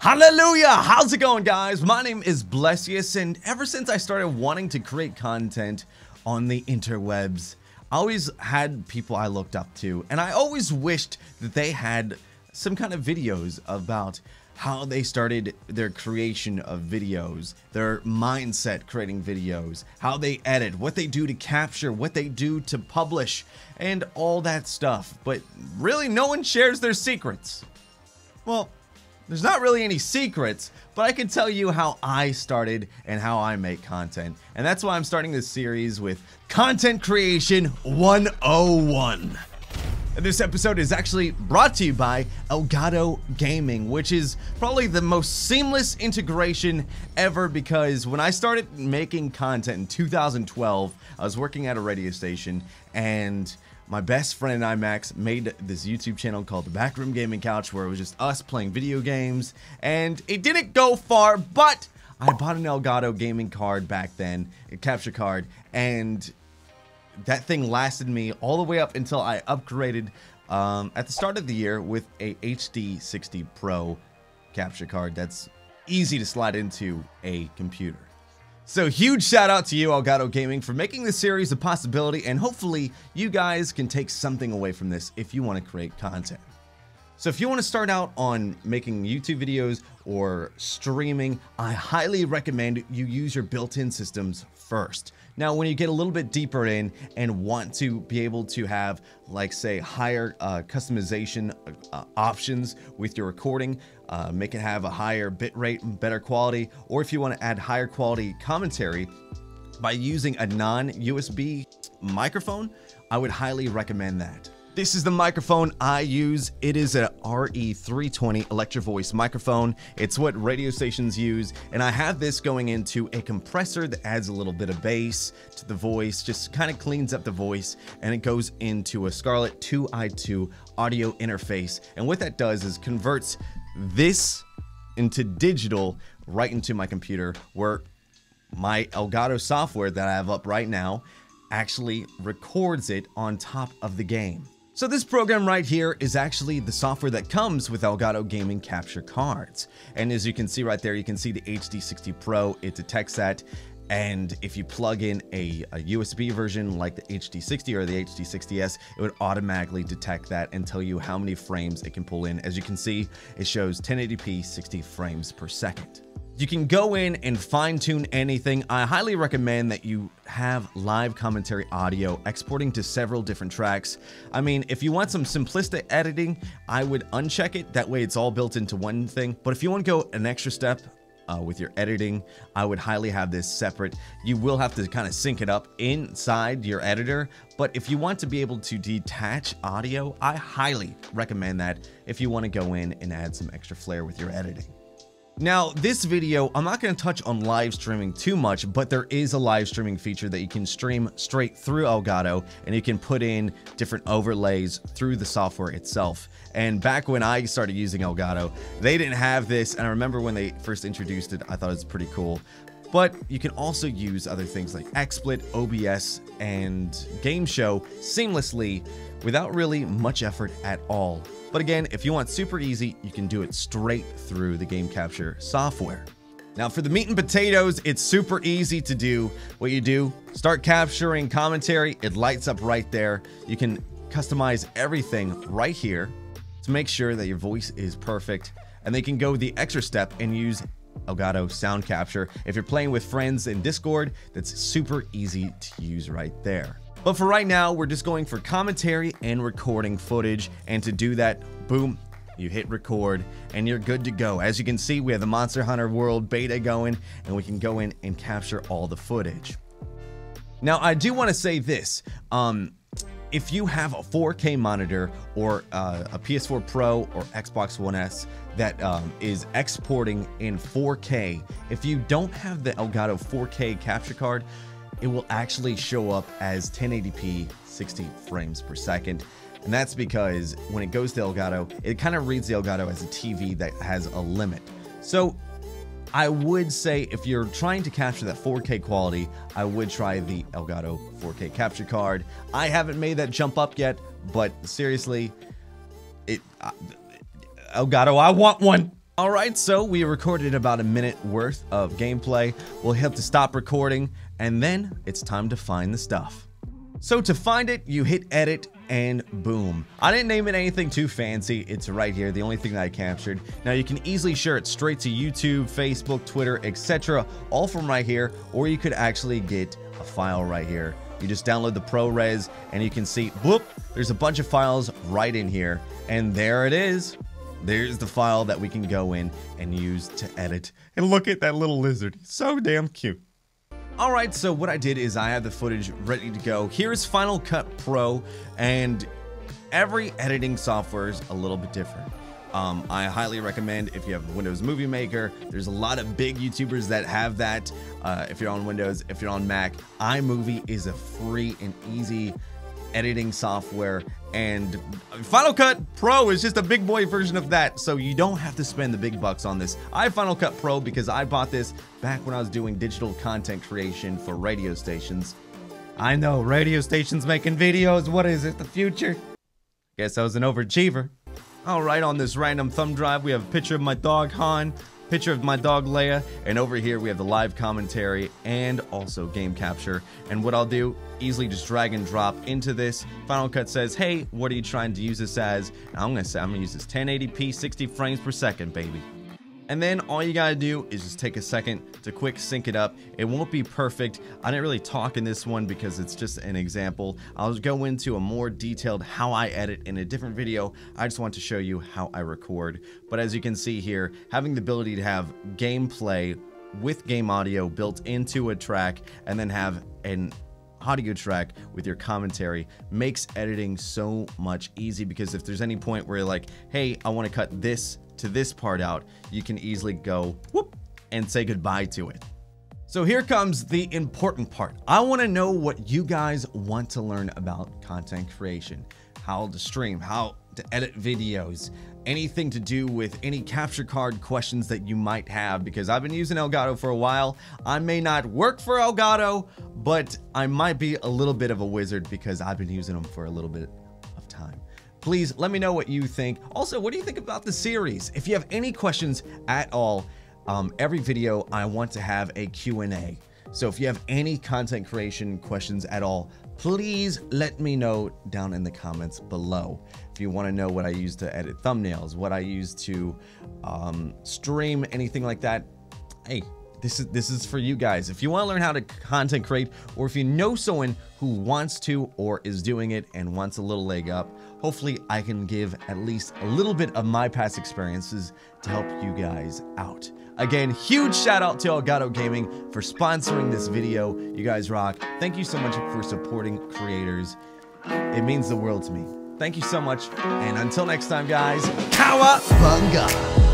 Hallelujah! How's it going, guys? My name is Blessious, and ever since I started wanting to create content on the interwebs, I always had people I looked up to, and I always wished that they had some kind of videos about how they started their creation of videos, their mindset creating videos, how they edit, what they do to capture, what they do to publish, and all that stuff. But really, no one shares their secrets. Well, there's not really any secrets, but I can tell you how I started and how I make content. And that's why I'm starting this series with Content Creation 101. And this episode is actually brought to you by Elgato Gaming, which is probably the most seamless integration ever, because when I started making content in 2012, I was working at a radio station, and my best friend and I, Max, made this YouTube channel called The Backroom Gaming Couch, where it was just us playing video games, and it didn't go far, but I bought an Elgato Gaming card back then, a capture card, and that thing lasted me all the way up until I upgraded at the start of the year with a HD 60 Pro capture card that's easy to slide into a computer. So huge shout out to you, Elgato Gaming, for making this series a possibility, and hopefully you guys can take something away from this if you want to create content. So if you want to start out on making YouTube videos or streaming, I highly recommend you use your built-in systems first. Now, when you get a little bit deeper in and want to be able to have, like, say, higher customization options with your recording, make it have a higher bit rate and better quality, or if you want to add higher quality commentary by using a non-USB microphone, I would highly recommend that. This is the microphone I use. It is a RE320 Electro Voice microphone. It's what radio stations use, and I have this going into a compressor that adds a little bit of bass to the voice, just kind of cleans up the voice, and it goes into a Scarlett 2i2 audio interface. And what that does is converts this into digital right into my computer, where my Elgato software that I have up right now actually records it on top of the game. So this program right here is actually the software that comes with Elgato Gaming capture cards. And as you can see right there, you can see the HD 60 Pro, it detects that. And if you plug in a USB version like the HD 60 or the HD 60S, it would automatically detect that and tell you how many frames it can pull in. As you can see, it shows 1080p 60 frames per second. You can go in and fine-tune anything. I highly recommend that you have live commentary audio exporting to several different tracks. I mean, if you want some simplistic editing, I would uncheck it. That way it's all built into one thing. But if you want to go an extra step with your editing, I would highly have this separate. You will have to kind of sync it up inside your editor. But if you want to be able to detach audio, I highly recommend that if you want to go in and add some extra flair with your editing. Now, this video, I'm not going to touch on live streaming too much, but there is a live streaming feature that you can stream straight through Elgato, and you can put in different overlays through the software itself. And back when I started using Elgato, they didn't have this, and I remember when they first introduced it, I thought it was pretty cool. But you can also use other things like XSplit, OBS, and Game Show seamlessly without really much effort at all. But again, if you want super easy, you can do it straight through the game capture software. Now, for the meat and potatoes, it's super easy to do. What you do, start capturing commentary, it lights up right there. You can customize everything right here to make sure that your voice is perfect. And they can go the extra step and use Elgato sound capture. If you're playing with friends in Discord, that's super easy to use right there. But for right now, we're just going for commentary and recording footage. And to do that, boom, you hit record and you're good to go. As you can see, we have the Monster Hunter World beta going, and we can go in and capture all the footage. Now, I do want to say this. If you have a 4K monitor or a PS4 Pro or Xbox One S that is exporting in 4K, if you don't have the Elgato 4K capture card, it will actually show up as 1080p 60 frames per second. And that's because when it goes to Elgato, it kind of reads the Elgato as a TV that has a limit. So I would say if you're trying to capture that 4K quality, I would try the Elgato 4K capture card. I haven't made that jump up yet, but seriously, Elgato, I want one. Alright, so we recorded about a minute worth of gameplay. We'll hit to stop recording, and then it's time to find the stuff. So to find it, you hit edit, and boom. I didn't name it anything too fancy. It's right here, the only thing that I captured. Now you can easily share it straight to YouTube, Facebook, Twitter, etc. all from right here, or you could actually get a file right here. You just download the ProRes, and you can see, whoop, there's a bunch of files right in here, and there it is. There's the file that we can go in and use to edit. And look at that little lizard. He's so damn cute. Alright, so what I did is I have the footage ready to go. Here's Final Cut Pro, and every editing software is a little bit different. I highly recommend if you have Windows Movie Maker. There's a lot of big YouTubers that have that. If you're on Windows, if you're on Mac, iMovie is a free and easy editing software, and Final Cut Pro is just a big boy version of that, so you don't have to spend the big bucks on this. I have Final Cut Pro because I bought this back when I was doing digital content creation for radio stations. I know, radio stations making videos, what is it, the future? Guess I was an overachiever. Alright, on this random thumb drive we have a picture of my dog Han, picture of my dog Leia, and over here we have the live commentary and also game capture. And what I'll do, easily just drag and drop into this. Final Cut says, hey, what are you trying to use this as? And I'm gonna use this 1080p 60 frames per second, baby. And then all you gotta do is just take a second to quick sync it up. It won't be perfect. I didn't really talk in this one because it's just an example. I'll go into a more detailed how I edit in a different video. I just want to show you how I record. But as you can see here, having the ability to have gameplay with game audio built into a track and then have an audio track with your commentary makes editing so much easy, because if there's any point where you're like, hey, I want to cut this to this part out, you can easily go whoop and say goodbye to it. So here comes the important part. I want to know what you guys want to learn about content creation, how to stream, how to edit videos, anything to do with any capture card questions that you might have, because I've been using Elgato for a while. I may not work for Elgato, but I might be a little bit of a wizard because I've been using them for a little bit of time. Please let me know what you think. Also, what do you think about the series? If you have any questions at all, every video I want to have a Q&A. So if you have any content creation questions at all, please let me know down in the comments below. If you want to know what I use to edit thumbnails, what I use to stream, anything like that, hey, this is for you guys. If you want to learn how to content create, or if you know someone who wants to or is doing it and wants a little leg up, hopefully I can give at least a little bit of my past experiences to help you guys out. Again, huge shout out to Elgato Gaming for sponsoring this video. You guys rock. Thank you so much for supporting creators. It means the world to me. Thank you so much, and until next time, guys, Cowabunga!